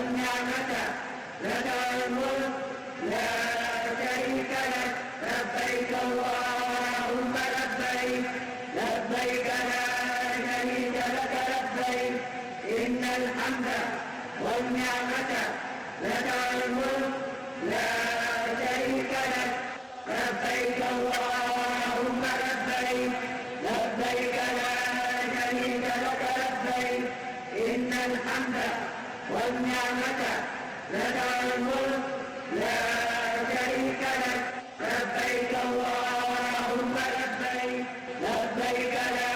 والنعمة لك الملك لا شريك لك لبيك اللهم لبيك لبيك لا شريك لك لبيك إن الحمد والنعمة لك الملك لا شريك لك لبيك اللهم لبيك لبيك لا شريك لك لبيك إن الحمد والنعمة لك الملك لا شريك لك لبيك اللهم لبيك لبيك لا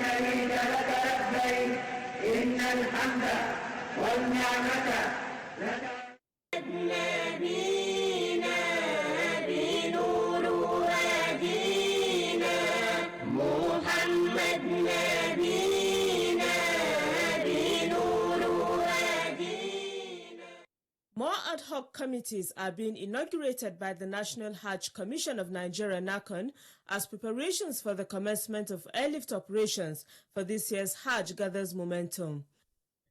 شريك لك لبيك إن الحمد والنعمة لك. نبينا بنور هدينا محمد نبينا بنور هدينا. More ad hoc committees are being inaugurated by the National Hajj Commission of Nigeria (NACON) as preparations for the commencement of airlift operations for this year's Hajj gathers momentum.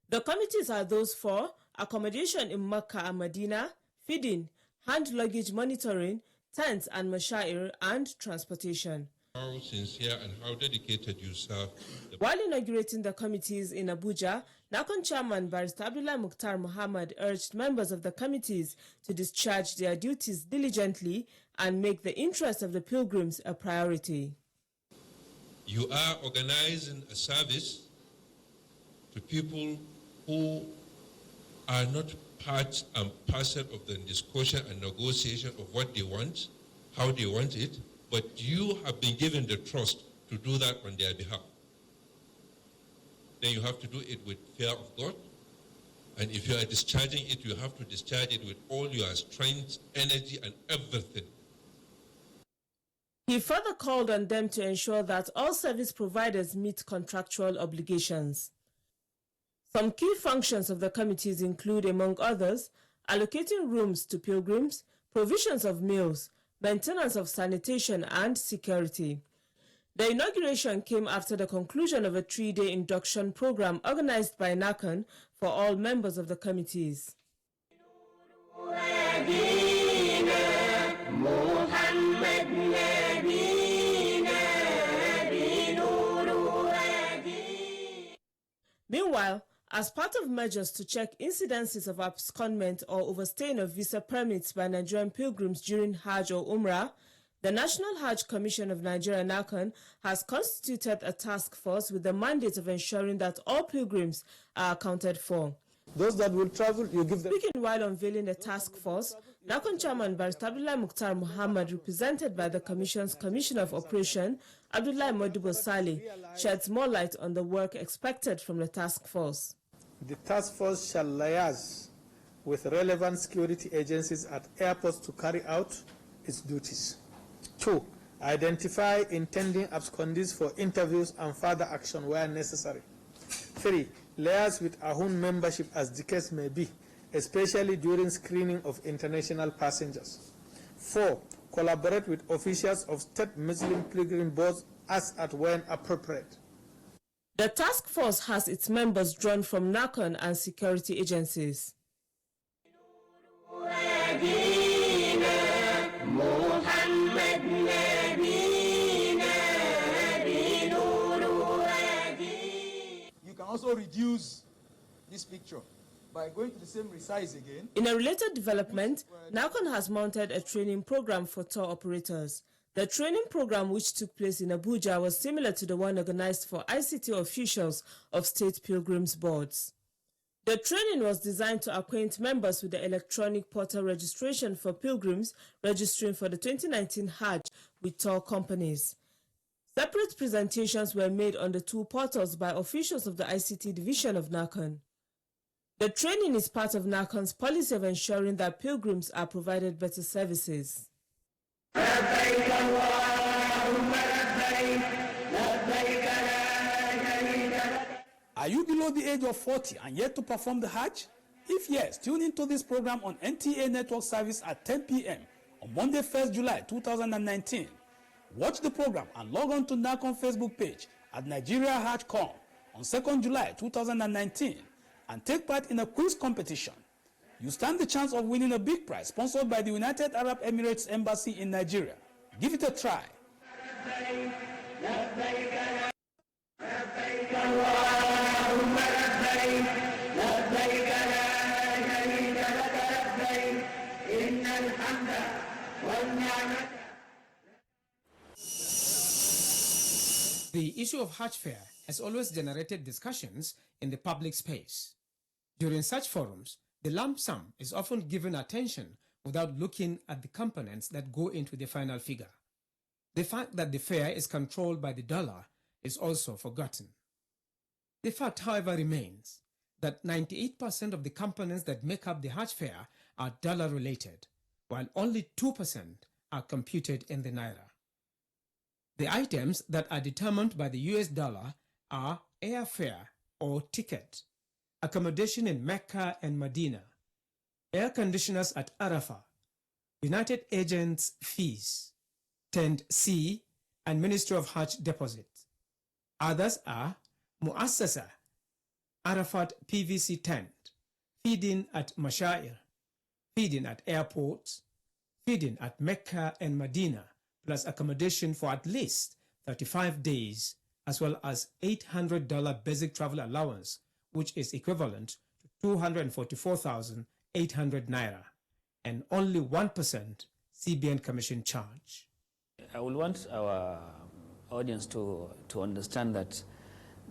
The committees are those for accommodation in Mecca and Medina, feeding, hand luggage monitoring, tents and mashair, and transportation. How sincere and how dedicated you serve. While inaugurating the committees in Abuja, NACON Chairman Barrister Abdullah Mukhtar Muhammad urged members of the committees to discharge their duties diligently and make the interests of the pilgrims a priority. You are organizing a service to people who are not part and parcel of the discussion and negotiation of what they want, how they want it, but you have been given the trust to do that on their behalf. Then you have to do it with fear of God. And if you are discharging it, you have to discharge it with all your strength, energy, and everything. He further called on them to ensure that all service providers meet contractual obligations. Some key functions of the committees include, among others, allocating rooms to pilgrims, provisions of meals, maintenance of sanitation and security. The inauguration came after the conclusion of a 3-day induction program organized by NACON for all members of the committees. Meanwhile, as part of measures to check incidences of abscondment or overstaying of visa permits by Nigerian pilgrims during Hajj or Umrah, the National Hajj Commission of Nigeria (NACON) has constituted a task force with the mandate of ensuring that all pilgrims are accounted for. Those that will travel, you give them. Speaking while unveiling the task force, NACON Chairman Barrister Abdullah Mukhtar Muhammad, represented by the Commission's Commissioner of Operation, Abdullah Modibo Saleh, sheds more light on the work expected from the task force. The task force shall liaise with relevant security agencies at airports to carry out its duties. 2. Identify intending abscondees for interviews and further action where necessary. 3. Liaise with AHUN membership as the case may be, especially during screening of international passengers. 4. Collaborate with officials of state Muslim pilgrim boards as at when appropriate. The task force has its members drawn from NACON and security agencies. You can also reduce this picture by going to the same resize again. In a related development, NACON has mounted a training program for tour operators. The training program, which took place in Abuja, was similar to the one organized for ICT officials of state pilgrims boards. The training was designed to acquaint members with the electronic portal registration for pilgrims registering for the 2019 Hajj with tour companies. Separate presentations were made on the two portals by officials of the ICT division of NACON. The training is part of NACON's policy of ensuring that pilgrims are provided better services. Are you below the age of 40 and yet to perform the Hajj? If yes, tune into this program on NTA Network Service at 10 p.m. on Monday, 1st July 2019. Watch the program and log on to NACON Facebook page at Nigeria Hajj.com on 2nd July 2019 and take part in a quiz competition you stand the chance of winning a big prize sponsored by the United Arab Emirates Embassy in Nigeria. Give it a try. The issue of Hajj fare has always generated discussions in the public space. During such forums, the lump sum is often given attention without looking at the components that go into the final figure. The fact that the fare is controlled by the dollar is also forgotten. The fact, however, remains that 98% of the components that make up the Hajj fare are dollar-related, while only 2% are computed in the naira. The items that are determined by the US dollar are airfare or ticket, accommodation in Mecca and Medina, air conditioners at Arafah, United Agents fees, Tent C, and Ministry of Hajj deposits. Others are Muassasa, Arafat PVC tent, feeding at Mashair, feeding at airports, feeding at Mecca and Medina, plus accommodation for at least 35 days, as well as $800 basic travel allowance, which is equivalent to 244,800 naira, and only 1% CBN commission charge. I would want our audience to understand that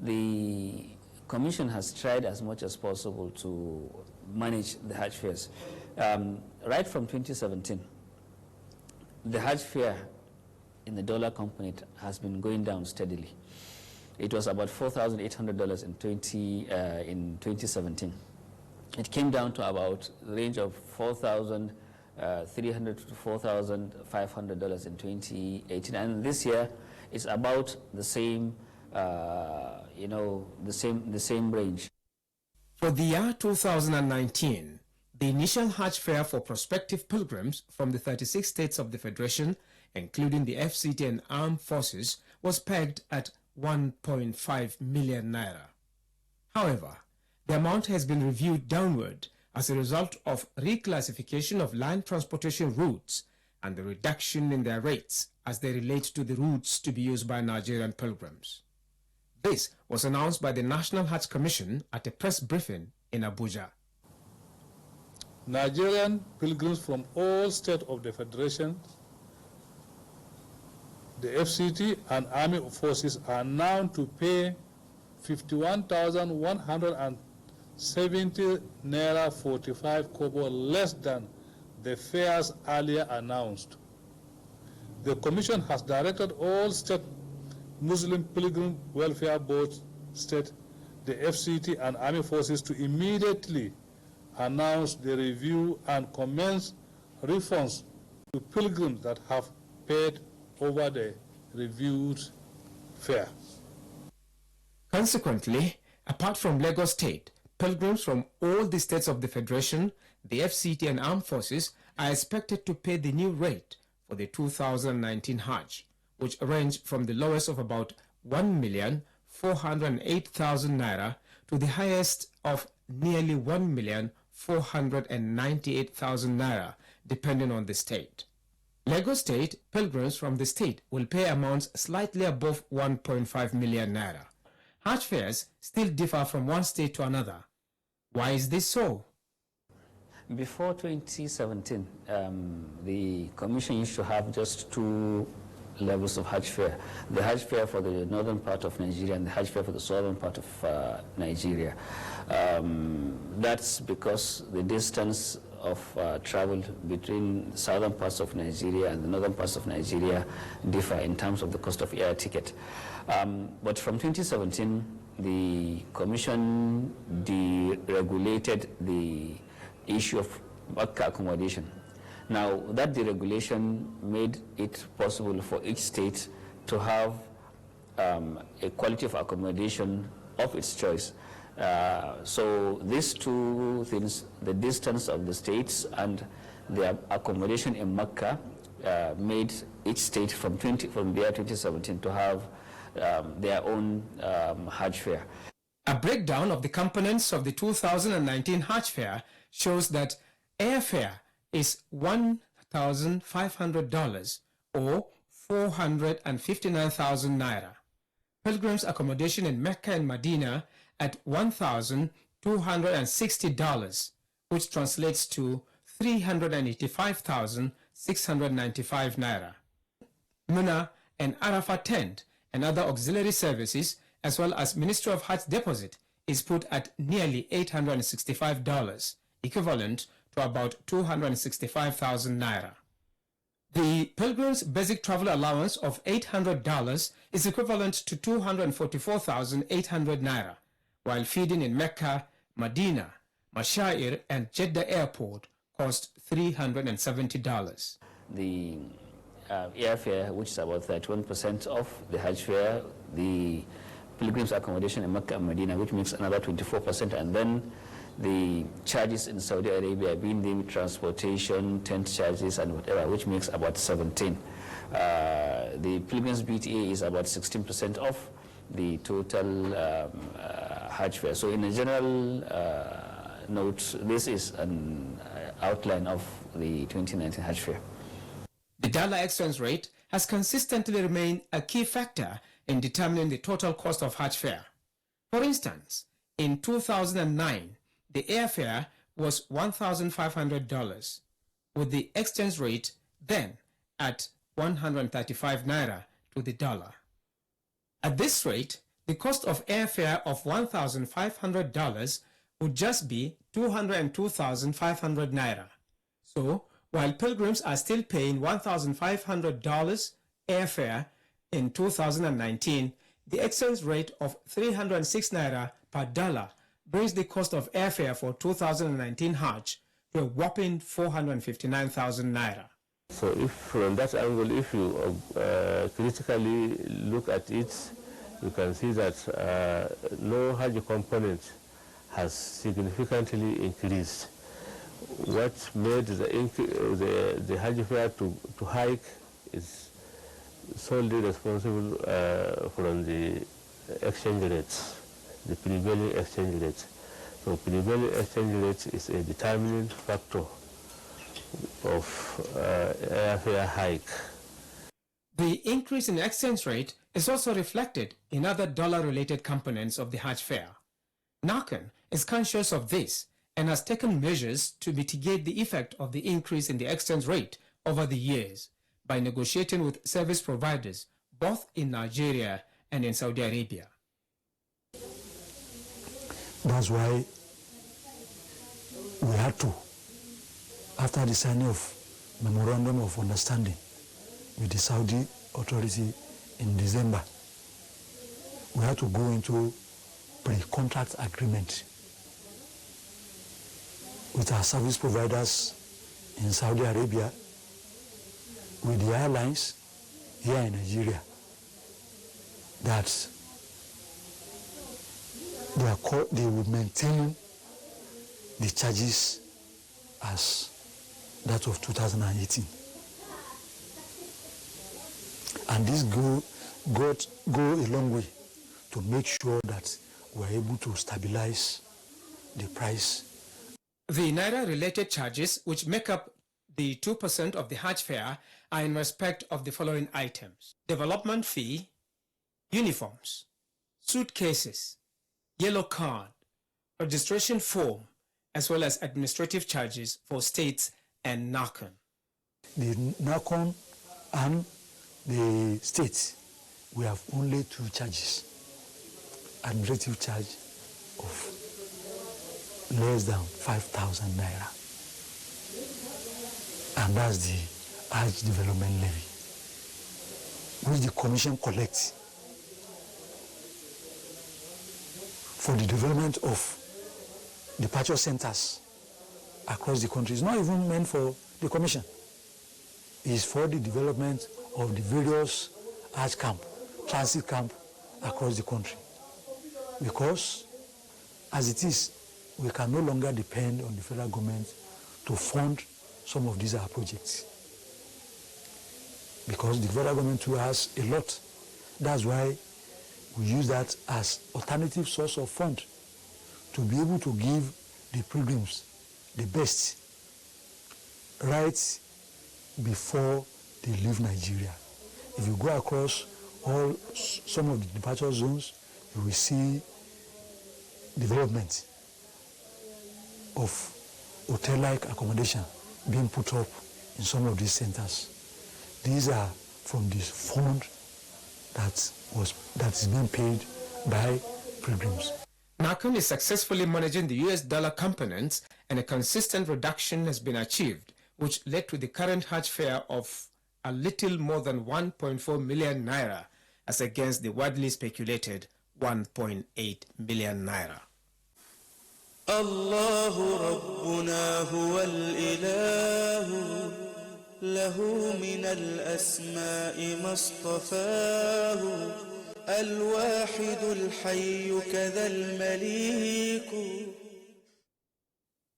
the Commission has tried as much as possible to manage the Hajj fares. Right from 2017, the Hajj fare in the dollar component has been going down steadily. It was about $4,800 in 2017. It came down to about the range of $4,300 to $4,500 in 2018, and this year it's about the same, the same range. For the year 2019, the initial Hajj fare for prospective pilgrims from the 36 states of the Federation, including the FCT and armed forces, was pegged at 1.5 million naira. However, the amount has been reviewed downward as a result of reclassification of land transportation routes and the reduction in their rates as they relate to the routes to be used by Nigerian pilgrims. This was announced by the National Hajj Commission at a press briefing in Abuja. Nigerian pilgrims from all states of the Federation, the FCT and Army forces are now to pay 51,170 naira 45 kobo less than the fares earlier announced. The Commission has directed all state Muslim Pilgrim Welfare Board state, the FCT and Army forces to immediately announce the review and commence refunds to pilgrims that have paid over the reviewed fare. Consequently, apart from Lagos State, pilgrims from all the states of the Federation, the FCT and armed forces are expected to pay the new rate for the 2019 Hajj, which ranged from the lowest of about 1,408,000 naira to the highest of nearly 1,498,000 naira, depending on the state. Lagos State pilgrims from the state will pay amounts slightly above 1.5 million naira. Hajj fares still differ from one state to another. Why is this so? Before 2017, the Commission used to have just two levels of Hajj fare. The Hajj fare for the northern part of Nigeria and the Hajj fare for the southern part of Nigeria. That's because the distance of travel between the southern parts of Nigeria and the northern parts of Nigeria differ in terms of the cost of air ticket. But from 2017, the Commission deregulated the issue of Makkah accommodation. Now, that deregulation made it possible for each state to have a quality of accommodation of its choice. So these two things, the distance of the states and the accommodation in Makkah, made each state from the year 2017 to have their own Hajj fare. A breakdown of the components of the 2019 Hajj fare shows that airfare is $1,500 or 459,000 naira. Pilgrims' accommodation in Mecca and Medina at $1,260, which translates to 385,695 naira. Mina and Arafat tent and other auxiliary services, as well as Ministry of Hajj deposit, is put at nearly $865, equivalent to about 265,000 naira. The pilgrim's basic travel allowance of $800 is equivalent to 244,800 naira, while feeding in Mecca, Medina, Mashair and Jeddah airport cost $370. The airfare, which is about 31% of the Hajj fare, the pilgrims' accommodation in Mecca and Medina, which makes another 24%, and then the charges in Saudi Arabia, being the transportation, tent charges, and whatever, which makes about 17%. The pilgrims' BTA is about 16% of the total Hajj fare. So in a general note, this is an outline of the 2019 Hajj fare. The dollar exchange rate has consistently remained a key factor in determining the total cost of Hajj fare. For instance, in 2009, the airfare was $1,500, with the exchange rate then at 135 naira to the dollar. At this rate, the cost of airfare of $1,500 would just be 202,500 naira. So, while pilgrims are still paying $1,500 airfare in 2019, the exchange rate of 306 naira per dollar brings the cost of airfare for 2019 Hajj to a whopping 459,000 naira. So if from that angle, if you critically look at it, you can see that no Hajj component has significantly increased. What made the Hajj fare to hike is solely responsible from the exchange rates, the prevailing exchange rate. So prevailing exchange rate is a determining factor of airfare hike. The increase in exchange rate is also reflected in other dollar-related components of the Hajj fare. Nakan is conscious of this and has taken measures to mitigate the effect of the increase in the exchange rate over the years by negotiating with service providers both in Nigeria and in Saudi Arabia. That's why we had to, after the signing of Memorandum of Understanding with the Saudi authority in December, we had to go into pre-contract agreement with our service providers in Saudi Arabia, with the airlines here in Nigeria, that they would maintain the charges as that of 2018. And this go a long way to make sure that we're able to stabilize the price. The Naira-related charges, which make up the 2% of the Hajj fare, are in respect of the following items: development fee, uniforms, suitcases, yellow card, registration form, as well as administrative charges for states and NACON. The NACON and the states, we have only two charges. Administrative charge of less than 5,000 naira. And that's the Hajj Development Levy, which the Commission collects for the development of departure centers across the country. It's not even meant for the Commission. It's for the development of the various Hajj camp, transit camp across the country. Because, as it is, we can no longer depend on the federal government to fund some of these projects. Because the federal government too has a lot. That's why we use that as alternative source of fund to be able to give the pilgrims the best right before they leave Nigeria. If you go across some of the departure zones, you will see development of hotel-like accommodation being put up in some of these centers. These are from this fund that is being paid by pilgrims. NACON is successfully managing the US dollar components, and a consistent reduction has been achieved, which led to the current Hajj fare of a little more than 1.4 million naira, as against the widely speculated 1.8 million naira. الله ربنا هو الإله له من الأسماء ما اصطفاه الواحد الحي كذا المليك.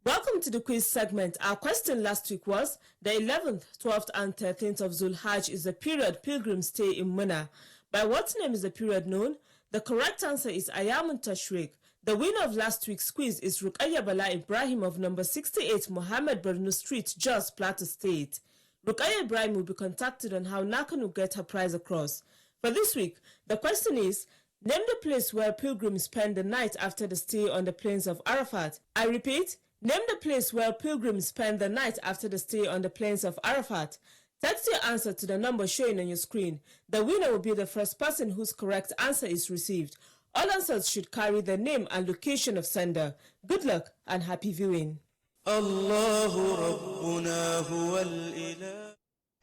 Welcome to the quiz segment. Our question last week was, the 11th, 12th and 13th of Zulhajj is the period pilgrims stay in Mina. By what name is the period known? The correct answer is Ayamun Tashriq. The winner of last week's quiz is Ruqayya Bala Ibrahim of number 68 Mohammed Bernu Street, Jos, Plateau State. Ruqayya Ibrahim will be contacted on how NACON will get her prize across. For this week, the question is, name the place where pilgrims spend the night after the stay on the plains of Arafat. I repeat, name the place where pilgrims spend the night after the stay on the plains of Arafat. Text your answer to the number showing on your screen. The winner will be the first person whose correct answer is received. All answers should carry the name and location of sender. Good luck and happy viewing. الله ربنا هو الإله.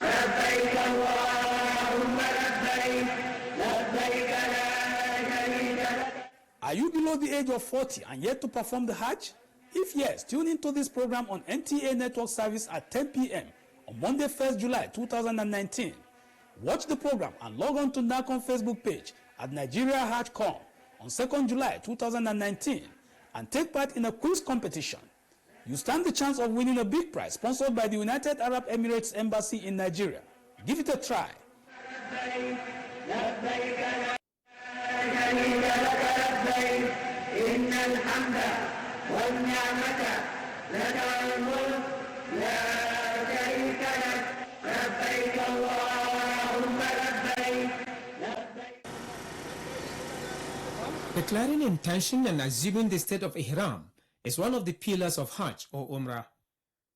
لبيك اللهم لبيك لبيك لا شريك لك. Are you below the age of 40 and yet to perform the Hajj? If yes, tune into this program on NTA Network Service at 10 p.m. on Monday, 1st July 2019. Watch the program and log on to NACON Facebook page at Nigeria Hajj.com on 2nd July 2019 and take part in a quiz competition. You stand the chance of winning a big prize sponsored by the United Arab Emirates Embassy in Nigeria. Give it a try. Declaring intention and assuming the state of Ihram is one of the pillars of Hajj or Umrah.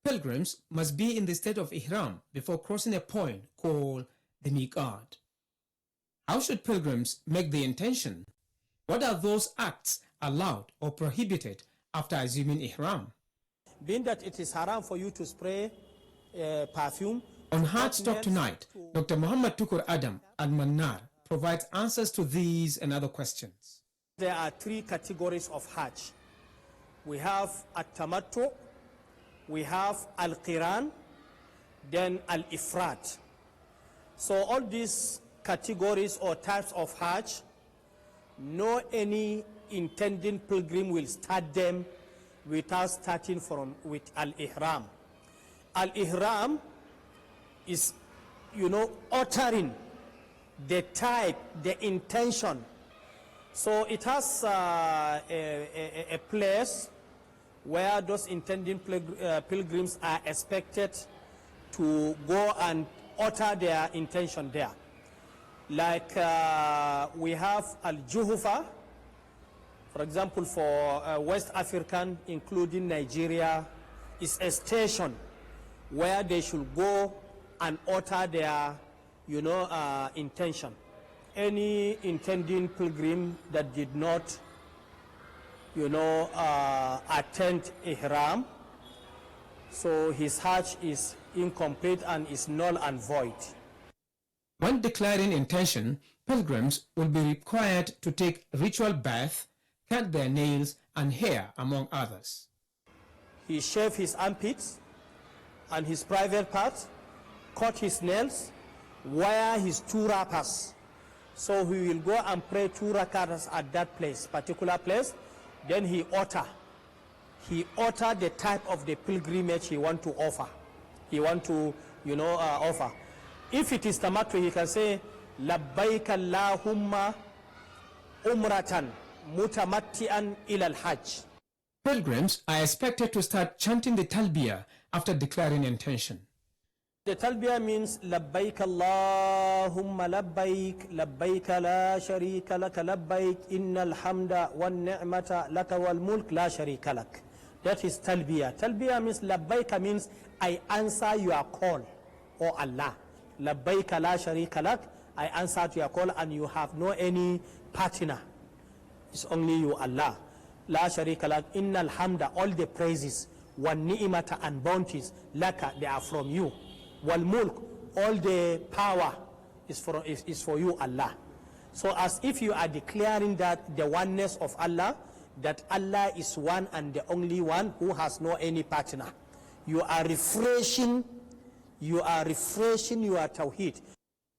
Pilgrims must be in the state of Ihram before crossing a point called the Miqat. How should pilgrims make the intention? What are those acts allowed or prohibited after assuming Ihram? Being that it is haram for you to spray perfume. On Hajj Talk tonight, Dr. Muhammad Tukur Adam Al-Mannar provides answers to these and other questions. There are three categories of Hajj. We have At-Tamattu, we have Al-Qiran, then Al-Ifrat. So all these categories or types of Hajj, no any intending pilgrim will start them without starting with Al-Ihram. Al-Ihram is, uttering the type, the intention. So it has a place where those intending pilgrims are expected to go and utter their intention there. Like we have Al-Juhufa, for example, for West African, including Nigeria, is a station where they should go and utter their, intention. Any intending pilgrim that did not, attend Ihram, so his Hajj is incomplete and is null and void. When declaring intention, pilgrims will be required to take ritual bath, cut their nails and hair, among others. He shaved his armpits and his private parts, cut his nails, wear his 2 wrappers. So he will go and pray 2 rakats at that place, particular place. Then he utter the type of the pilgrimage he want to offer. He want to, offer. If it is tamattu, he can say, Labbaik Allahumma umratan mutamatti'an ila al-hajj. Pilgrims are expected to start chanting the talbiyah after declaring intention. The talbiyah means labbaik Allahumma labbaik, labbaik la sharika lak, labbaik innal hamda wan ni'mata laka wal mulk la sharika lak. That is talbiyah. Talbiyah means labbaik means I answer your call, O Allah. Labbaik la sharika lak, I answer to your call and you have no any partner. It's only you, Allah. La sharika lak, innal hamda, all the praises, wan ni'mata and bounties, laka, they are from you. Wal mulk, all the power is for you, Allah. So as if you are declaring that the oneness of Allah, that Allah is one and the only one who has no any partner. You are refreshing your tawheed.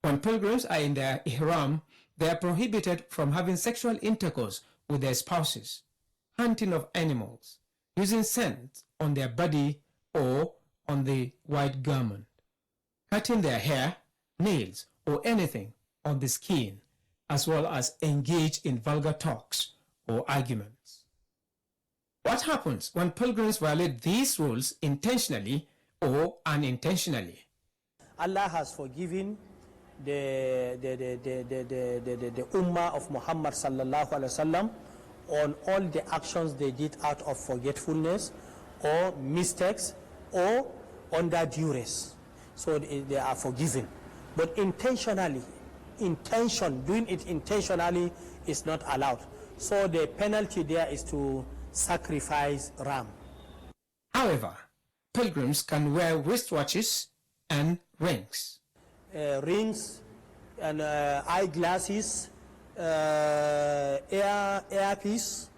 When pilgrims are in their ihram, they are prohibited from having sexual intercourse with their spouses, hunting of animals, using scent on their body or on the white garment, cutting their hair, nails, or anything on the skin, as well as engage in vulgar talks or arguments. What happens when pilgrims violate these rules intentionally or unintentionally? Allah has forgiven the ummah of Muhammad sallallahu alaihi wasallam on all the actions they did out of forgetfulness or mistakes or under duress. So they are forgiven. But doing it intentionally is not allowed. So the penalty there is to sacrifice ram. However, pilgrims can wear wristwatches and rings. Rings and eyeglasses, earpiece,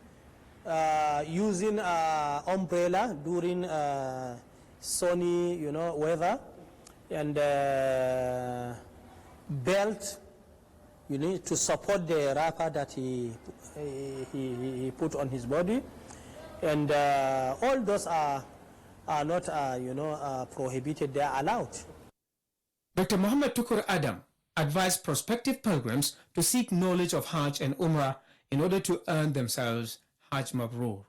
using umbrella during sunny, weather, and belt, to support the wrapper that he put on his body, and all those are not prohibited; they are allowed. Dr. Muhammad Tukur Adam advised prospective pilgrims to seek knowledge of Hajj and Umrah in order to earn themselves Hajj Mabrur.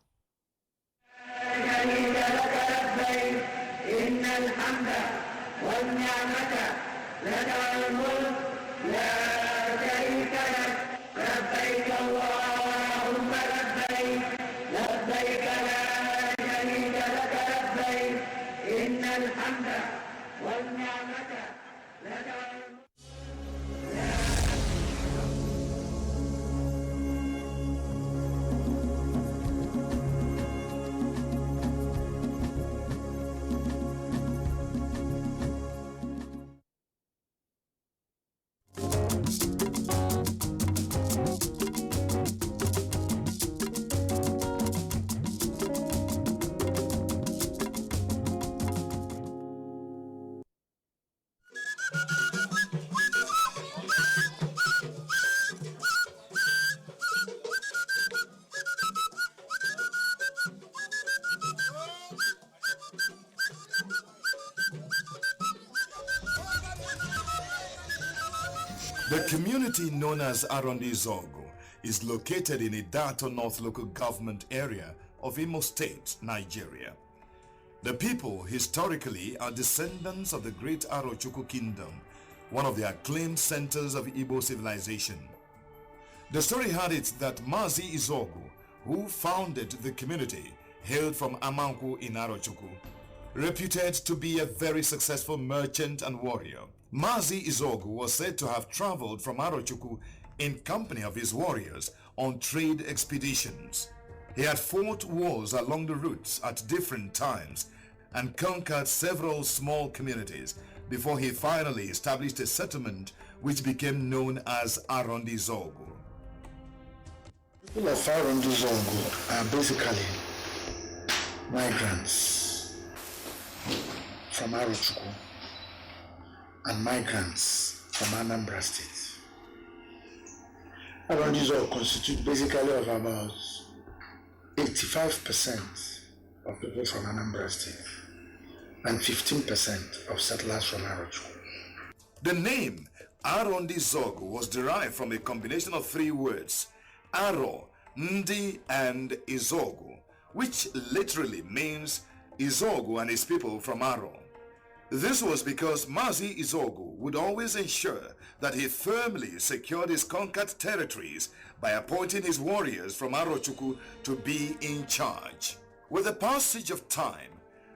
The community known as Arondi Zogo is located in Idato North Local Government Area of Imo State, Nigeria. The people historically are descendants of the great Arochukwu Kingdom, one of the acclaimed centers of Igbo civilization. The story had it that Mazi Izogu, who founded the community, hailed from Amanku in Arochukwu, reputed to be a very successful merchant and warrior. Mazi Izogu was said to have traveled from Arochukwu in company of his warriors on trade expeditions. He had fought wars along the routes at different times and conquered several small communities before he finally established a settlement which became known as Arondi Zogu. People of Arondi Zogu are basically migrants from Arochukwu and migrants from Anambra State. Arondi Zogu constitute basically of about 85% of people from Anambra State and 15% of settlers from Arochukwu. The name Arondi Zogu was derived from a combination of three words, Aro, Ndi, and Izogu, which literally means Izogu and his people from Aro. This was because Mazi Izogu would always ensure that he firmly secured his conquered territories by appointing his warriors from Arochukwu to be in charge. With the passage of time,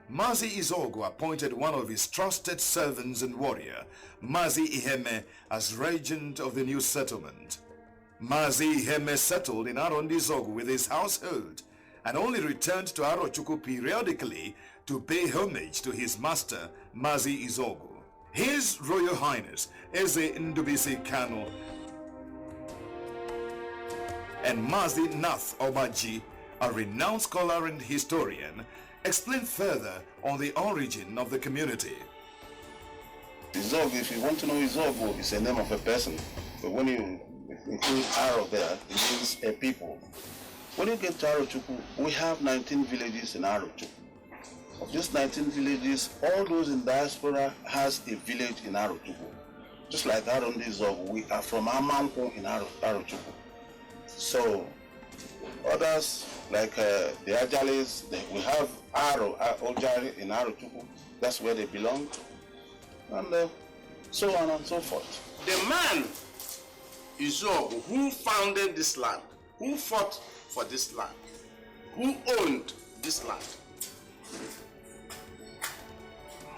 Mazi Izogu appointed one of his trusted servants and warrior, Mazi Iheme, as regent of the new settlement. Mazi Iheme settled in Arondi Izogu with his household and only returned to Arochukwu periodically to pay homage to his master, Mazi Izogu. His Royal Highness Eze Ndubisi Kano and Mazi Nath Obaji, a renowned scholar and historian, explain further on the origin of the community. Izogu, if you want to know Izogu, it's a name of a person. But when you include Aro there, it means a people. When you get to Arochukwu, we have 19 villages in Arochukwu. Of these 19 villages, all those in diaspora has a village in Arochukwu. Just like Arondi Izogu, we are from Amanku in Arochukwu. So, others, like the Ajalis, we have Ojari in Arochukwu. That's where they belong. And so on and so forth. The man, Izogu, who founded this land, who fought for this land, who owned this land,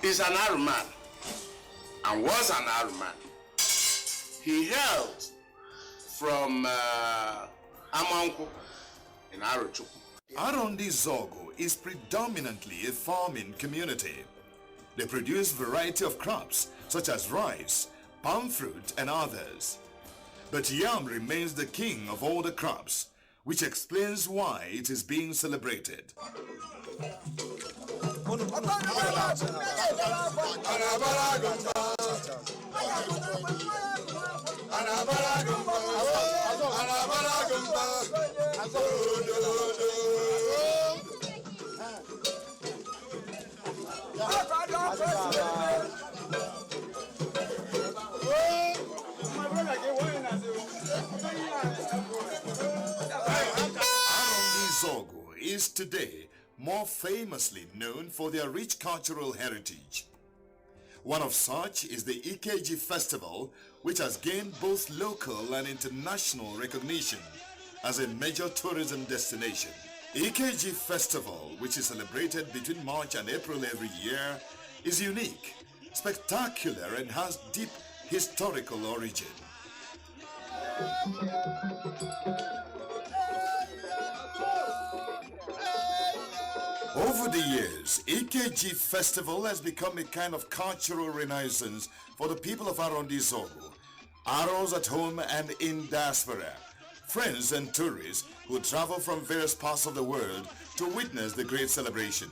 is an Aru man and was an Aru man. He hailed from Amanku in Arochukwu. Arondi Izogu is predominantly a farming community. They produce a variety of crops such as rice, palm fruit, and others. But yam remains the king of all the crops, which explains why it is being celebrated. Arondi Izogu is today more famously known for their rich cultural heritage. One of such is the EKG Festival, which has gained both local and international recognition as a major tourism destination. EKG Festival, which is celebrated between March and April every year, is unique, spectacular, and has deep historical origin. Over the years, EKG Festival has become a kind of cultural renaissance for the people of Arondi Izogu, Aros at home and in diaspora, friends and tourists who travel from various parts of the world to witness the great celebration.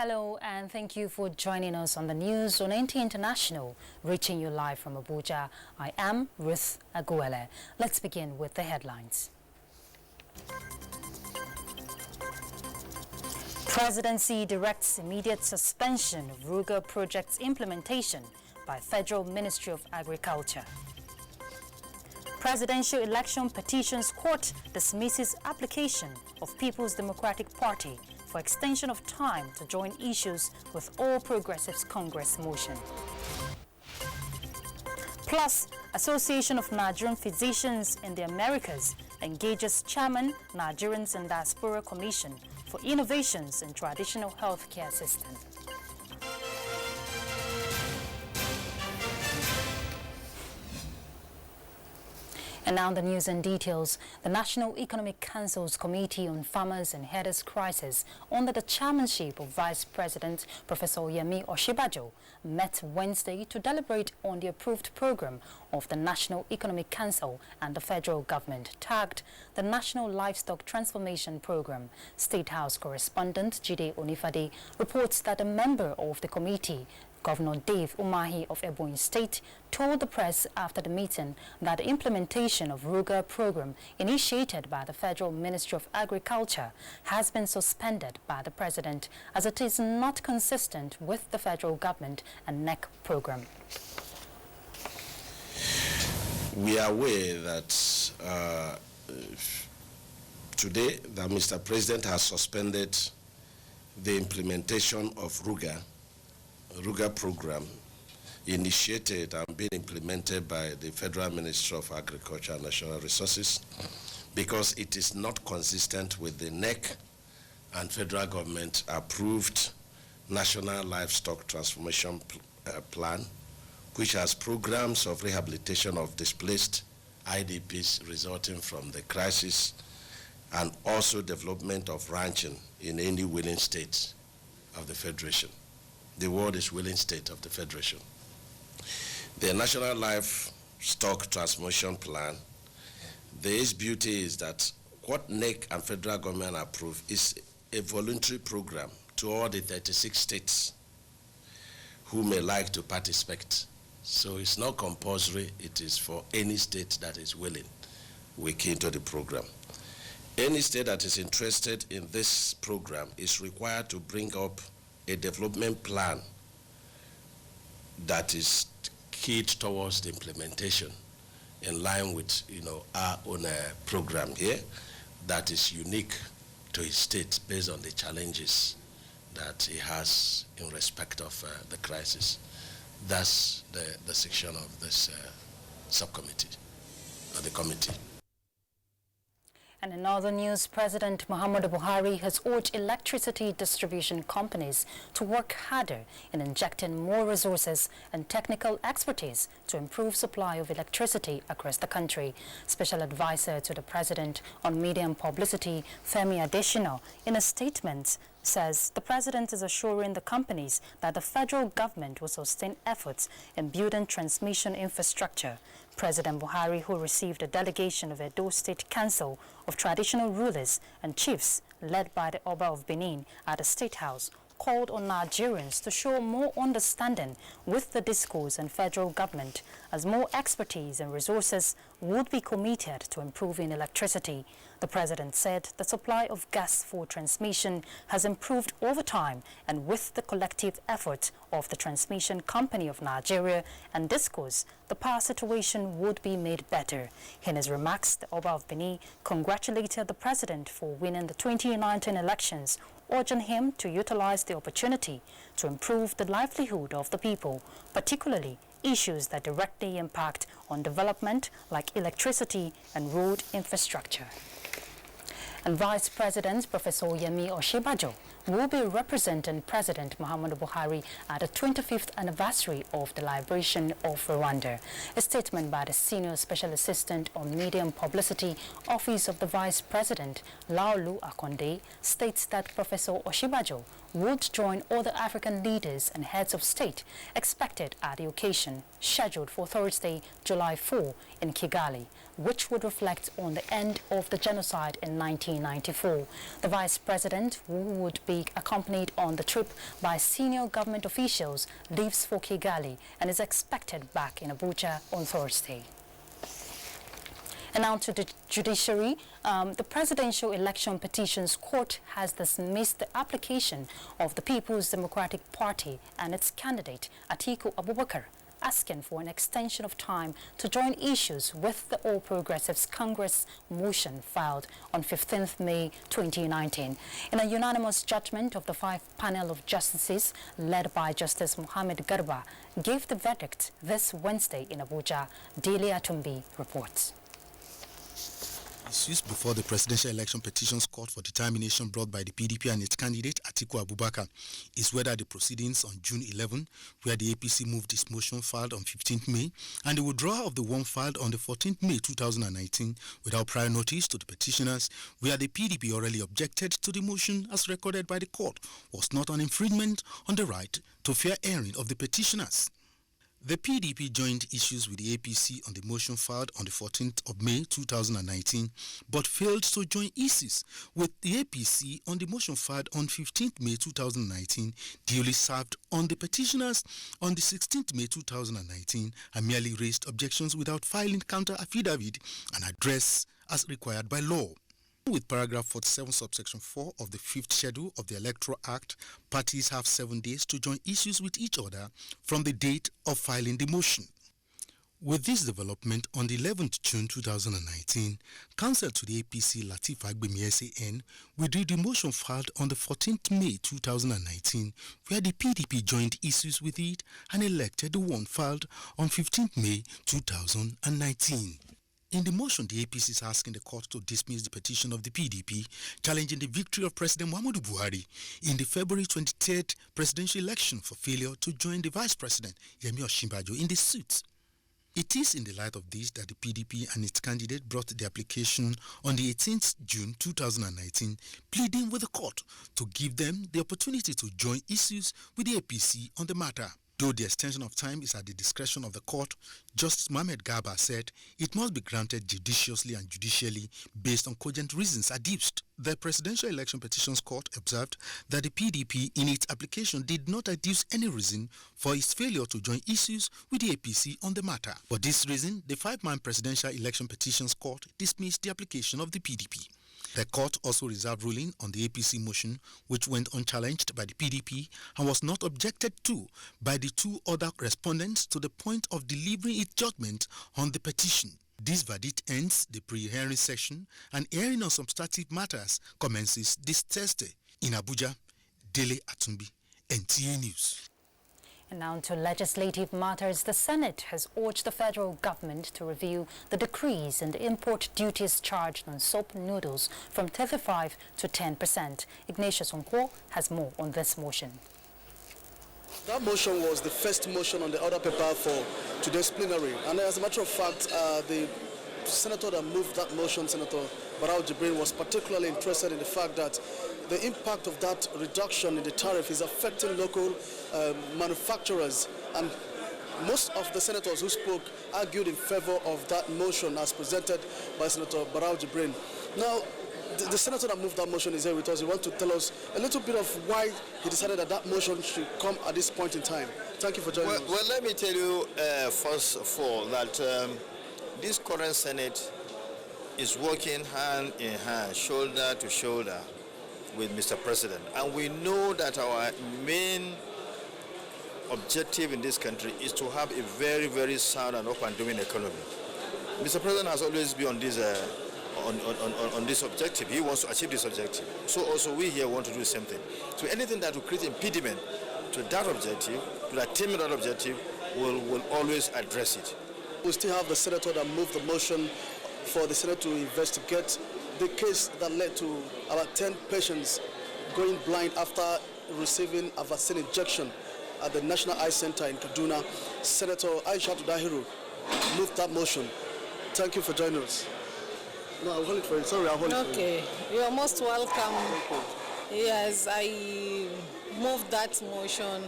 Hello and thank you for joining us on the news on NTA International, reaching you live from Abuja. I am Ruth Aguele. Let's begin with the headlines. Presidency directs immediate suspension of Ruga project's implementation by Federal Ministry of Agriculture. Presidential election petitions court dismisses application of People's Democratic Party for extension of time to join issues with All Progressives Congress motion. Plus, Association of Nigerian Physicians in the Americas engages Chairman, Nigerians and Diaspora Commission for innovations in traditional healthcare system. And now the news and details. The National Economic Council's Committee on Farmers and Herders Crisis, under the chairmanship of Vice President Professor Yemi Oshibajo, met Wednesday to deliberate on the approved program of the National Economic Council and the federal government, tagged the National Livestock Transformation Program. State House correspondent Jide Onifade reports that a member of the committee, Governor Dave Umahi of Ebonyi State, told the press after the meeting that the implementation of Ruga program initiated by the Federal Ministry of Agriculture has been suspended by the President as it is not consistent with the federal government and NEC program. We are aware that today that Mr. President has suspended the implementation of Ruga program initiated and being implemented by the Federal Ministry of Agriculture and Natural Resources because it is not consistent with the NEC and federal government approved National Livestock Transformation Plan, which has programs of rehabilitation of displaced IDPs resulting from the crisis and also development of ranching in any willing state of the Federation. The word is willing state of the Federation. The National Livestock Transformation Plan, its beauty is that what NEC and federal government approve is a voluntary program to all the 36 states who may like to participate. So it's not compulsory, it is for any state that is willing. We came to the program. Any state that is interested in this program is required to bring up a development plan that is keyed towards the implementation in line with our own program here that is unique to his state based on the challenges that he has in respect of the crisis. That's the section of this subcommittee, or the committee. And in other news, President Muhammadu Buhari has urged electricity distribution companies to work harder in injecting more resources and technical expertise to improve supply of electricity across the country. Special Advisor to the President on Media and Publicity, Femi Adesina, in a statement says the President is assuring the companies that the federal government will sustain efforts in building transmission infrastructure. President Buhari, who received a delegation of Edo State Council of Traditional Rulers and Chiefs led by the Oba of Benin at the State House, called on Nigerians to show more understanding with the discourse and federal government as more expertise and resources would be committed to improving electricity. The President said the supply of gas for transmission has improved over time, and with the collective effort of the Transmission Company of Nigeria and discourse, the power situation would be made better. In his remarks, the Oba of Benin congratulated the President for winning the 2019 elections, urging him to utilize the opportunity to improve the livelihood of the people, particularly issues that directly impact on development like electricity and road infrastructure. And Vice President Professor Yemi Oshibajo will be representing President Muhammadu Buhari at the 25th anniversary of the liberation of Rwanda. A statement by the Senior Special Assistant on Media and Publicity, Office of the Vice President, Laolu Akonde, states that Professor Oshibajo would join other African leaders and heads of state expected at the occasion scheduled for Thursday, July 4 in Kigali, which would reflect on the end of the genocide in 1994. The Vice President, who would be accompanied on the trip by senior government officials, leaves for Kigali and is expected back in Abuja on Thursday. And now to the judiciary. The Presidential Election Petitions Court has dismissed the application of the People's Democratic Party and its candidate, Atiku Abubakar, asking for an extension of time to join issues with the All Progressives Congress motion filed on 15th May 2019. In a unanimous judgment of the 5-panel of justices led by Justice Mohammed Garba gave the verdict this Wednesday in Abuja. Delia Tumbi reports. Issues before the Presidential Election Petitions Court for determination brought by the PDP and its candidate Atiku Abubakar is whether the proceedings on June 11, where the APC moved its motion filed on 15th May, and the withdrawal of the one filed on the 14th May 2019 without prior notice to the petitioners, where the PDP orally objected to the motion as recorded by the court, was not an infringement on the right to fair hearing of the petitioners. The PDP joined issues with the APC on the motion filed on the 14th of May 2019, but failed to join issues with the APC on the motion filed on 15th May 2019, duly served on the petitioners on the 16th May 2019, and merely raised objections without filing counter affidavit and address as required by law. With paragraph 47 subsection 4 of the 5th schedule of the Electoral Act, parties have 7 days to join issues with each other from the date of filing the motion. With this development, on the 11th June 2019, counsel to the APC Lateef Agbemi SAN withdrew the motion filed on the 14th May 2019, where the PDP joined issues with it and elected the one filed on 15th May 2019. In the motion, the APC is asking the court to dismiss the petition of the PDP challenging the victory of President Muhammadu Buhari in the February 23rd presidential election for failure to join the Vice President Yemi Osinbajo in the suit. It is in the light of this that the PDP and its candidate brought the application on the 18th June 2019, pleading with the court to give them the opportunity to join issues with the APC on the matter. Though the extension of time is at the discretion of the court, Justice Mohammed Garba said it must be granted judiciously and judicially based on cogent reasons adduced. The Presidential Election Petitions Court observed that the PDP in its application did not adduce any reason for its failure to join issues with the APC on the matter. For this reason, the 5-man Presidential Election Petitions Court dismissed the application of the PDP. The court also reserved ruling on the APC motion, which went unchallenged by the PDP and was not objected to by the 2 other respondents to the point of delivering its judgment on the petition. This verdict ends the pre-hearing session, and hearing on substantive matters commences this Thursday. In Abuja, Dele Atumbi, NTA News. And now to legislative matters. The Senate has urged the federal government to review the decrease in the import duties charged on soap noodles from 35 to 10%. Ignatius Onkwo has more on this motion. That motion was the first motion on the order paper for today's plenary. And as a matter of fact, the senator that moved that motion, Senator Barau Jibrin, was particularly interested in the fact that the impact of that reduction in the tariff is affecting local manufacturers, and most of the senators who spoke argued in favor of that motion as presented by Senator Barau Jibrin. Now, the senator that moved that motion is here with us. He wants to tell us a little bit of why he decided that that motion should come at this point in time. Thank you for joining us. Well, let me tell you first of all that this current Senate is working hand in hand, shoulder to shoulder with Mr. President. And we know that our main objective in this country is to have a very, very sound and up-and-doing economy. Mr. President has always been on this objective. He wants to achieve this objective. So also we here want to do the same thing. So anything that will create impediment to that objective, to attain that objective, will always address it. We still have the senator that moved the motion for the Senate to investigate the case that led to about 10 patients going blind after receiving a vaccine injection at the National Eye Center in Kaduna. Senator Aisha Dahiru moved that motion. Thank you for joining us. No, I'll hold it for you. Sorry, I'll hold it for you. Okay, you're most welcome. Yes, I moved that motion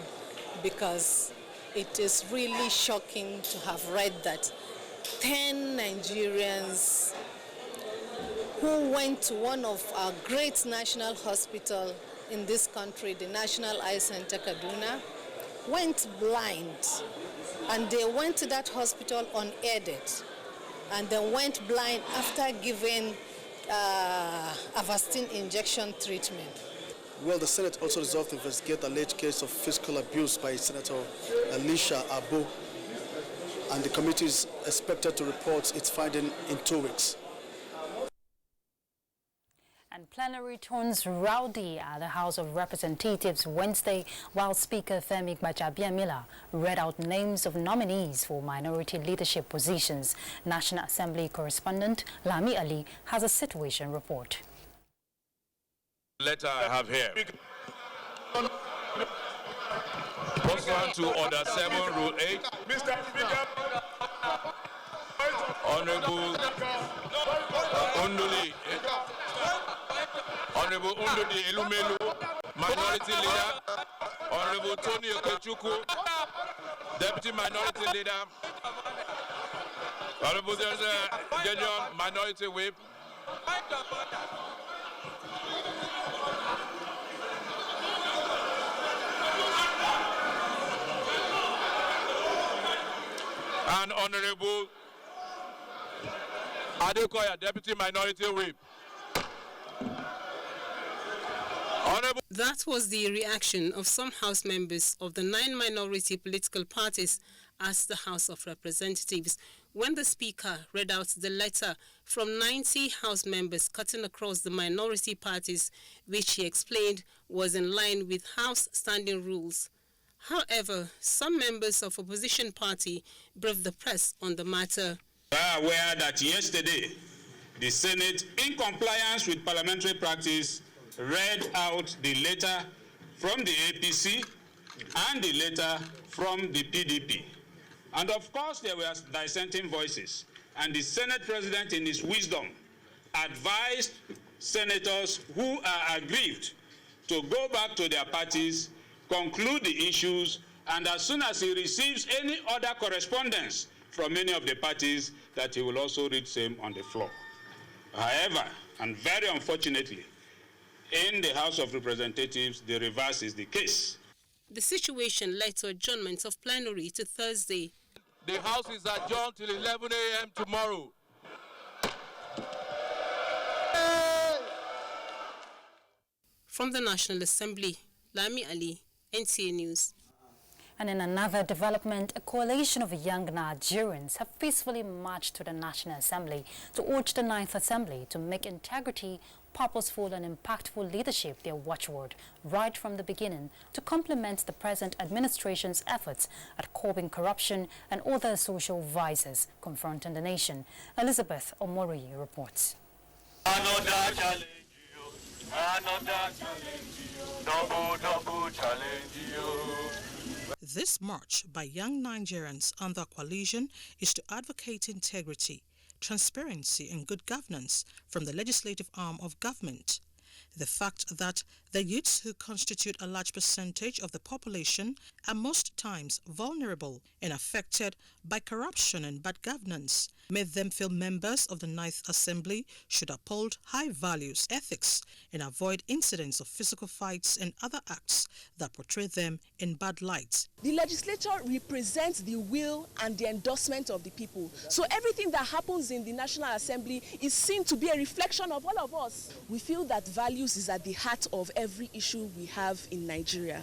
because it is really shocking to have read that 10 Nigerians who went to one of our great national hospitals in this country, the National Eye Center Kaduna, went blind. And they went to that hospital unaided and then went blind after giving Avastin injection treatment. Well, the Senate also resolved to investigate the alleged case of physical abuse by Senator Elisha Abo, and the committee is expected to report its finding in 2 weeks. And plenary turns rowdy at the House of Representatives Wednesday while Speaker Femi Gbajabiamila read out names of nominees for minority leadership positions. National Assembly correspondent Lami Ali has a situation report. Letter I have here. Pursuant to Order 7, Rule 8, Mr. Speaker, Honorable Unduli, Honorable Unduli Elumelu, Minority Leader, Honorable Tony Okechukwu, Deputy Minority Leader, Honorable General Minority Whip, and Honorable Adekoya, Deputy Minority Whip. That was the reaction of some House members of the 9 minority political parties as the House of Representatives when the Speaker read out the letter from 90 House members cutting across the minority parties, which he explained was in line with House standing rules. However, some members of opposition party briefed the press on the matter. We are aware that yesterday, the Senate, in compliance with parliamentary practice, read out the letter from the APC and the letter from the PDP. And of course, there were dissenting voices. And the Senate President, in his wisdom, advised senators who are aggrieved to go back to their parties, conclude the issues, and as soon as he receives any other correspondence from any of the parties, that he will also read same on the floor. However, and very unfortunately, in the House of Representatives, the reverse is the case. The situation led to adjournment of plenary to Thursday. The House is adjourned till 11 a.m. tomorrow. From the National Assembly, Lami Ali, NTA News. And in another development, a coalition of young Nigerians have peacefully marched to the National Assembly to urge the 9th Assembly to make integrity, purposeful and impactful leadership their watchword right from the beginning to complement the present administration's efforts at curbing corruption and other social vices confronting the nation. Elizabeth Omori reports. Another challenge, double challenge. This march by young Nigerians under coalition is to advocate integrity, transparency and good governance from the legislative arm of government. The fact that the youths who constitute a large percentage of the population are most times vulnerable and affected by corruption and bad governance made them feel members of the 9th Assembly should uphold high values, ethics, and avoid incidents of physical fights and other acts that portray them in bad light. The legislature represents the will and the endorsement of the people. So everything that happens in the National Assembly is seen to be a reflection of all of us. We feel that values is at the heart of every issue we have in Nigeria.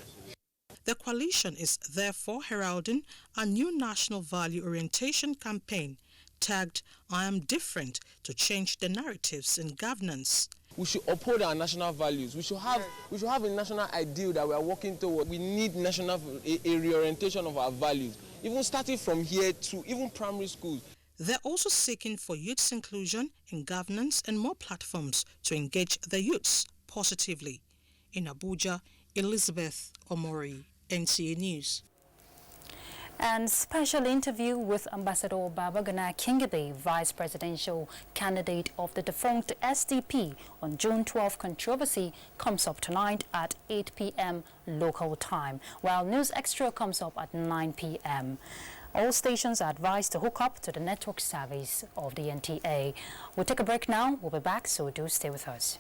The coalition is therefore heralding a new national value orientation campaign tagged "I am different" to change the narratives in governance. We should uphold our national values. We should have a national ideal that we are working toward. We need national a reorientation of our values, even starting from here to even primary schools. They're also seeking for youth's inclusion in governance and more platforms to engage the youths positively. In Abuja, Elizabeth Omori, NTA News. And special interview with Ambassador Babagana Kingibe, vice presidential candidate of the defunct SDP on June 12 controversy, comes up tonight at 8 p.m. local time, while News Extra comes up at 9 p.m. All stations are advised to hook up to the network service of the NTA. We'll take a break now. We'll be back, so do stay with us.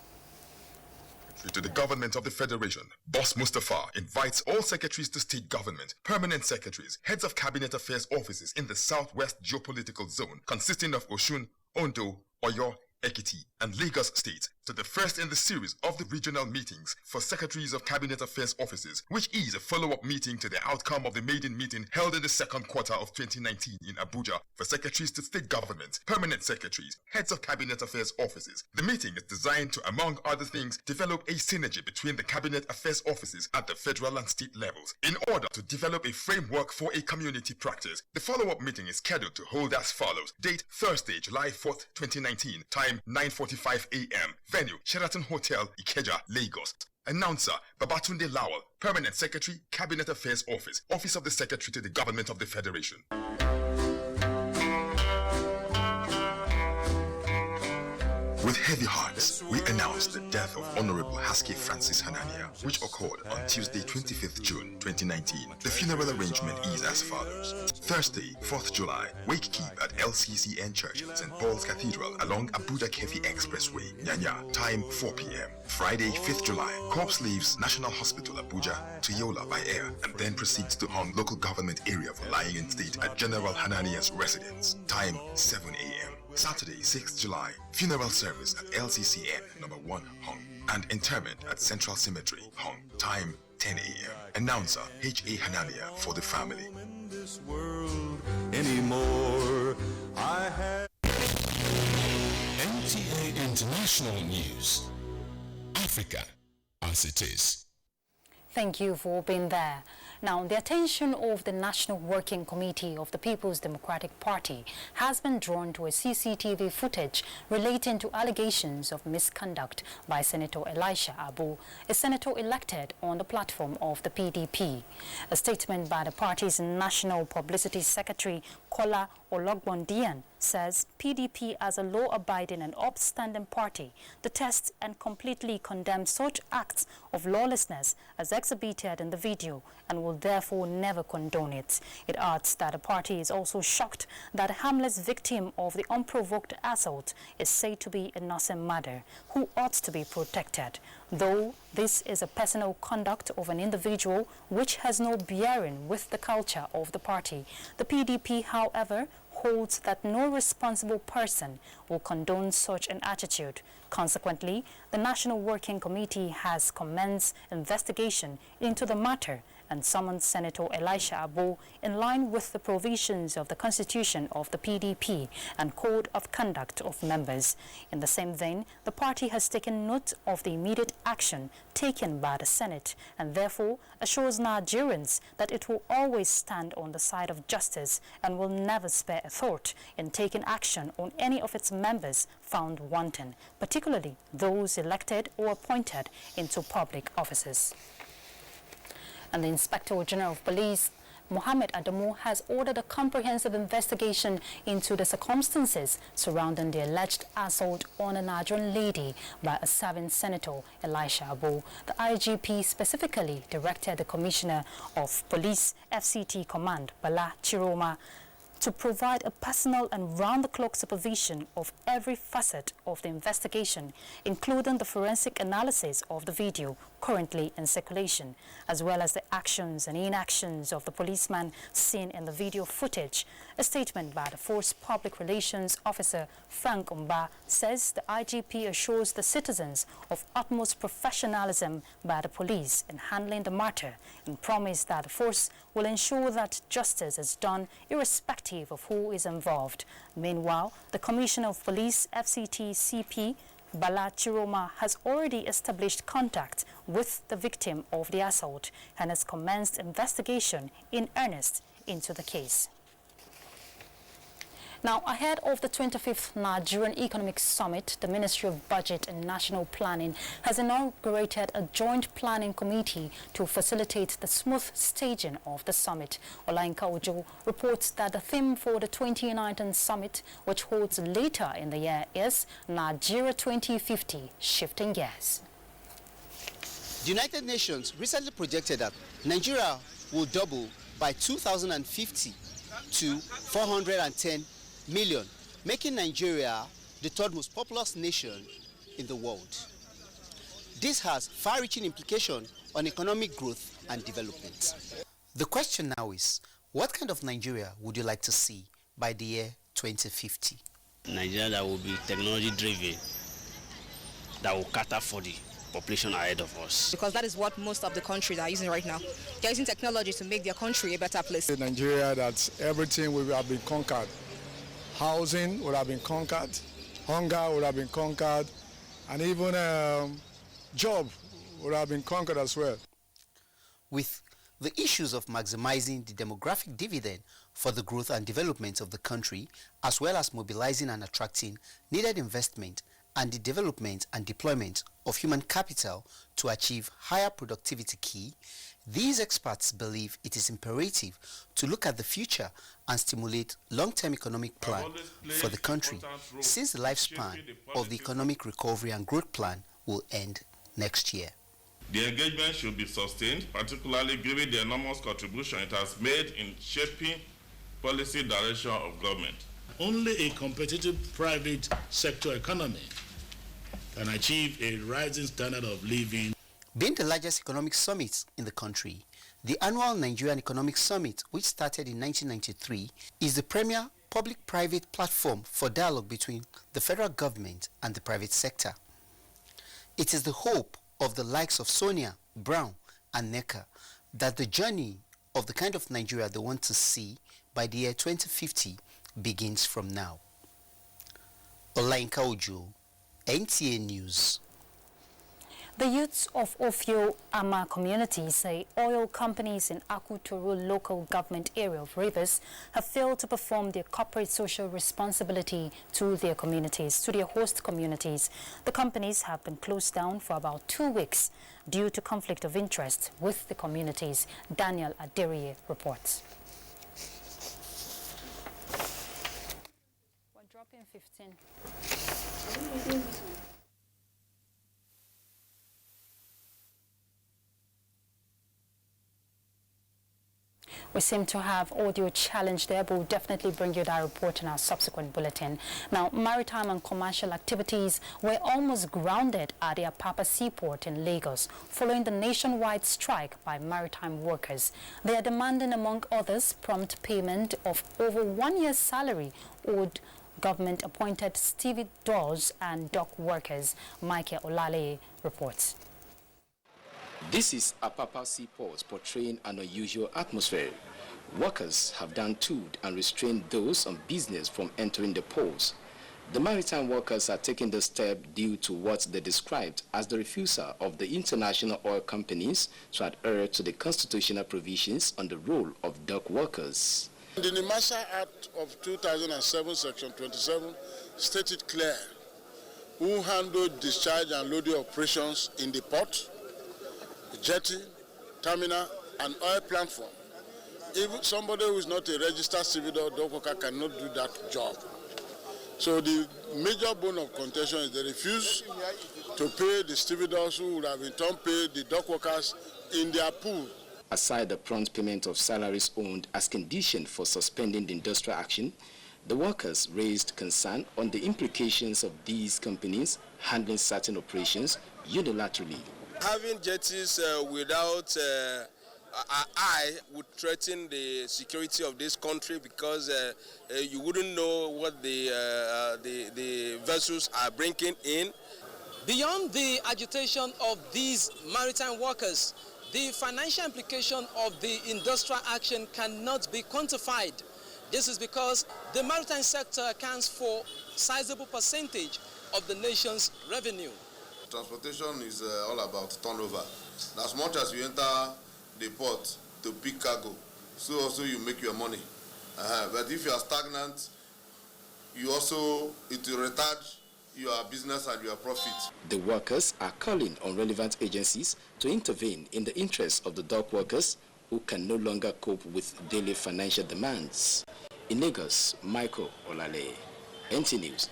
To the government of the Federation, Boss Mustafa invites all secretaries to state government, permanent secretaries, heads of cabinet affairs offices in the southwest geopolitical zone consisting of Osun, Ondo, Oyo, Ekiti, and Lagos states to the first in the series of the regional meetings for secretaries of cabinet affairs offices, which is a follow-up meeting to the outcome of the maiden meeting held in the second quarter of 2019 in Abuja for secretaries to state government, permanent secretaries, heads of cabinet affairs offices. The meeting is designed to, among other things, develop a synergy between the cabinet affairs offices at the federal and state levels in order to develop a framework for a community practice. The follow-up meeting is scheduled to hold as follows. Date Thursday, July 4th, 2019. Time 9:45 a.m. Venue Sheraton Hotel, Ikeja, Lagos. Announcer Babatunde Lawal, Permanent Secretary, Cabinet Affairs Office, Office of the Secretary to the Government of the Federation. With heavy hearts, we announce the death of Honorable Haske Francis Hanania, which occurred on Tuesday, 25th June 2019. The funeral arrangement is as follows. Thursday, 4th July, wake keep at LCCN Church, St. Paul's Cathedral along Abuja Kefi Expressway, Nyanya, time 4 p.m. Friday, 5th July, corpse leaves National Hospital Abuja to Yola by air and then proceeds to Hong local government area for lying in state at General Hanania's residence, time 7 a.m. Saturday, 6th July, funeral service at LCCN number 1 Hong and interment at Central Cemetery Hong, time 10 a.m. Announcer H.A. Hanania for the family. Anymore, I have NTA International News. Africa as it is. Thank you for being there. Now, the attention of the National Working Committee of the People's Democratic Party has been drawn to a CCTV footage relating to allegations of misconduct by Senator Elisha Abu, a senator elected on the platform of the PDP. A statement by the party's National Publicity Secretary, Kola Ologbondiyan, says PDP as a law-abiding and upstanding party detests and completely condemns such acts of lawlessness as exhibited in the video and will therefore never condone it. It adds that the party is also shocked that a harmless victim of the unprovoked assault is said to be a innocent mother who ought to be protected. Though this is a personal conduct of an individual which has no bearing with the culture of the party, the PDP, however, holds that no responsible person will condone such an attitude. Consequently, the National Working Committee has commenced investigation into the matter and summoned Senator Elisha Abu in line with the provisions of the Constitution of the PDP and Code of Conduct of Members. In the same vein, the party has taken note of the immediate action taken by the Senate and therefore assures Nigerians that it will always stand on the side of justice and will never spare a thought in taking action on any of its members found wanting, particularly those elected or appointed into public offices. And the Inspector General of Police, Mohammed Adamu, has ordered a comprehensive investigation into the circumstances surrounding the alleged assault on a Nigerian lady by a serving senator, Elisha Abu. The IGP specifically directed the Commissioner of Police FCT Command, Bala Chiroma, to provide a personal and round-the-clock supervision of every facet of the investigation, including the forensic analysis of the video currently in circulation, as well as the actions and inactions of the policeman seen in the video footage. A statement by the Force Public Relations Officer Frank Umba says the IGP assures the citizens of utmost professionalism by the police in handling the matter and promise that the force will ensure that justice is done irrespective of who is involved. Meanwhile, the Commissioner of Police FCT CP Bala Chiroma has already established contact with the victim of the assault and has commenced investigation in earnest into the case. Now, ahead of the 25th Nigerian Economic Summit, the Ministry of Budget and National Planning has inaugurated a joint planning committee to facilitate the smooth staging of the summit. Olayinka Ojo reports that the theme for the 2019 summit, which holds later in the year, is Nigeria 2050, Shifting Gears. The United Nations recently projected that Nigeria will double by 2050 to 410 million, making Nigeria the third most populous nation in the world. This has far-reaching implications on economic growth and development. The question now is, what kind of Nigeria would you like to see by the year 2050? Nigeria that will be technology-driven, that will cater for the population ahead of us. Because that is what most of the countries are using right now. They're using technology to make their country a better place. In Nigeria, that everything will have been conquered. Housing would have been conquered, hunger would have been conquered, and even job would have been conquered as well. With the issues of maximizing the demographic dividend for the growth and development of the country, as well as mobilizing and attracting needed investment and the development and deployment of human capital to achieve higher productivity key, these experts believe it is imperative to look at the future and stimulate long-term economic plan for the country, since the lifespan of the economic recovery and growth plan will end next year. The engagement should be sustained, particularly given the enormous contribution it has made in shaping policy direction of government. Only a competitive private sector economy can achieve a rising standard of living. Being the largest economic summit in the country, the annual Nigerian Economic Summit, which started in 1993, is the premier public-private platform for dialogue between the federal government and the private sector. It is the hope of the likes of Sonia, Brown, and Neka that the journey of the kind of Nigeria they want to see by the year 2050 begins from now. Olayinka Ojo, NTA News. The youths of Ofio Ama community say oil companies in Akuturu local government area of Rivers have failed to perform their corporate social responsibility to their communities, to their host communities. The companies have been closed down for about 2 weeks due to conflict of interest with the communities. Daniel Aderiye reports. We're dropping 15. We seem to have audio challenge there, but we'll definitely bring you that report in our subsequent bulletin. Now, maritime and commercial activities were almost grounded at the Apapa Seaport in Lagos following the nationwide strike by maritime workers. They are demanding, among others, prompt payment of over 1 year's salary owed government-appointed stevedores and dock workers. Michael Olale reports. This is Apapa Seaport portraying an unusual atmosphere. Workers have done toed and restrained those on business from entering the ports. The maritime workers are taking the step due to what they described as the refusal of the international oil companies to adhere to the constitutional provisions on the role of dock workers. The Nimasha Act of 2007, Section 27, stated clear who handled discharge and loading operations in the port, jetty, terminal, and oil platform. Even somebody who is not a registered civil dock worker cannot do that job. So the major bone of contention is they refuse to pay the stevedores who would have in turn paid the dock workers in their pool. Aside the prompt payment of salaries owed as condition for suspending the industrial action, the workers raised concern on the implications of these companies handling certain operations unilaterally. Having jetties without eye would threaten the security of this country because you wouldn't know what the vessels are bringing in. Beyond the agitation of these maritime workers, the financial implication of the industrial action cannot be quantified. This is because the maritime sector accounts for a sizable percentage of the nation's revenue. Transportation is all about turnover. As much as you enter the port to pick cargo, so also you make your money. But if you are stagnant, it will retard your business and your profit. The workers are calling on relevant agencies to intervene in the interests of the dock workers who can no longer cope with daily financial demands. In Lagos, Michael Olale, NT News.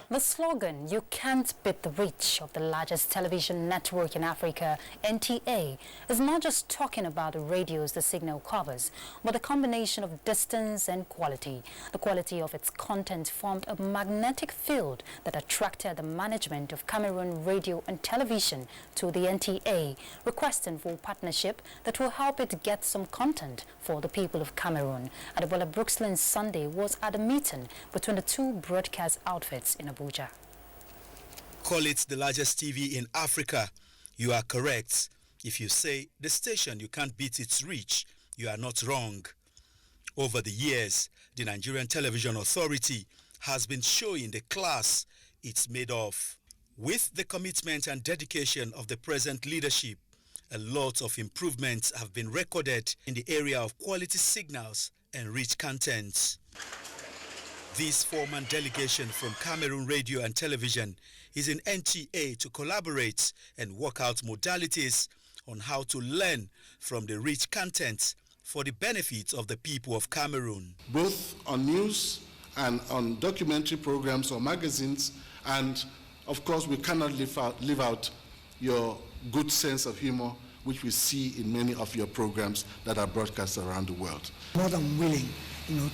The slogan, "You can't beat the reach" of the largest television network in Africa, NTA, is not just talking about the radios the signal covers, but the combination of distance and quality. The quality of its content formed a magnetic field that attracted the management of Cameroon Radio and Television to the NTA, requesting for partnership that will help it get some content for the people of Cameroon. Adebola Brooksland's Sunday was at a meeting between the two broadcast outfits in Abuja. Call it the largest TV in Africa. You are correct. If you say the station you can't beat its reach, you are not wrong. Over the years, the Nigerian Television Authority has been showing the class it's made of. With the commitment and dedication of the present leadership, a lot of improvements have been recorded in the area of quality signals and rich content. This four-man delegation from Cameroon Radio and Television is in NTA to collaborate and work out modalities on how to learn from the rich content for the benefit of the people of Cameroon. Both on news and on documentary programs or magazines, and of course we cannot leave out your good sense of humor, which we see in many of your programs that are broadcast around the world. More than willing,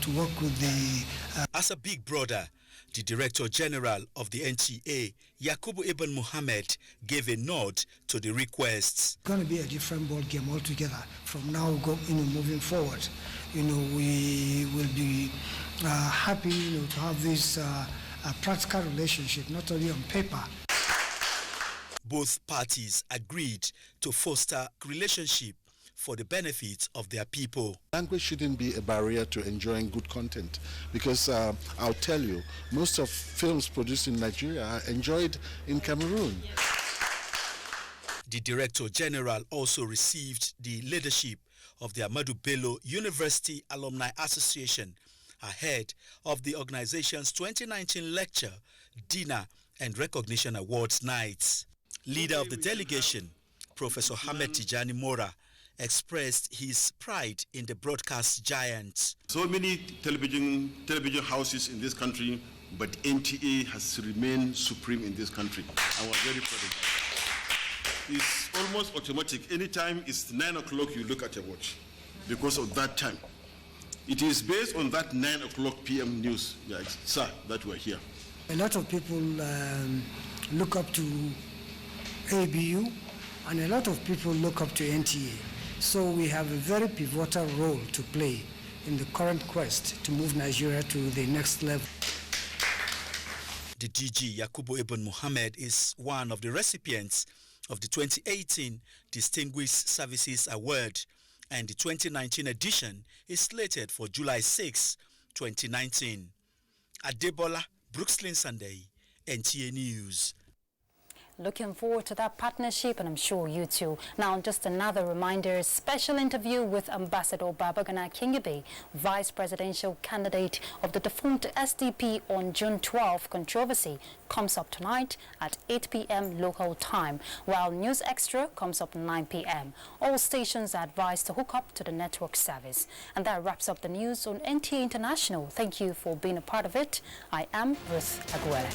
to work with the... As a big brother, the Director General of the NTA, Yakubu Ibn Muhammad, gave a nod to the requests. It's going to be a different ball game altogether. From now, moving forward, we will be happy, to have this a practical relationship, not only on paper. Both parties agreed to foster relationship for the benefit of their people. Language shouldn't be a barrier to enjoying good content, because I'll tell you, most of films produced in Nigeria are enjoyed in Cameroon. The Director General also received the leadership of the Ahmadu Bello University Alumni Association ahead of the organization's 2019 lecture, dinner, and recognition awards nights. Leader of the delegation, Professor Hamed Tijani Mora, expressed his pride in the broadcast giant. So many television houses in this country, but NTA has remained supreme in this country. I was very proud of that. It's almost automatic. Anytime it's 9 o'clock, you look at your watch because of that time. It is based on that 9 o'clock p.m. news, sir, that we're here. A lot of people look up to ABU, and a lot of people look up to NTA. So we have a very pivotal role to play in the current quest to move Nigeria to the next level. The DG Yakubu Ibn Muhammad is one of the recipients of the 2018 Distinguished Services Award, and the 2019 edition is slated for July 6, 2019. Adebola Brooksland Sunday, NTA News. Looking forward to that partnership, and I'm sure you too. Now, just another reminder, special interview with Ambassador Babagana Kingibe, vice presidential candidate of the defunct SDP on June 12 controversy, comes up tonight at 8 p.m. local time, while News Extra comes up 9 p.m. All stations are advised to hook up to the network service. And that wraps up the news on NTA International. Thank you for being a part of it. I am Ruth Aguilera.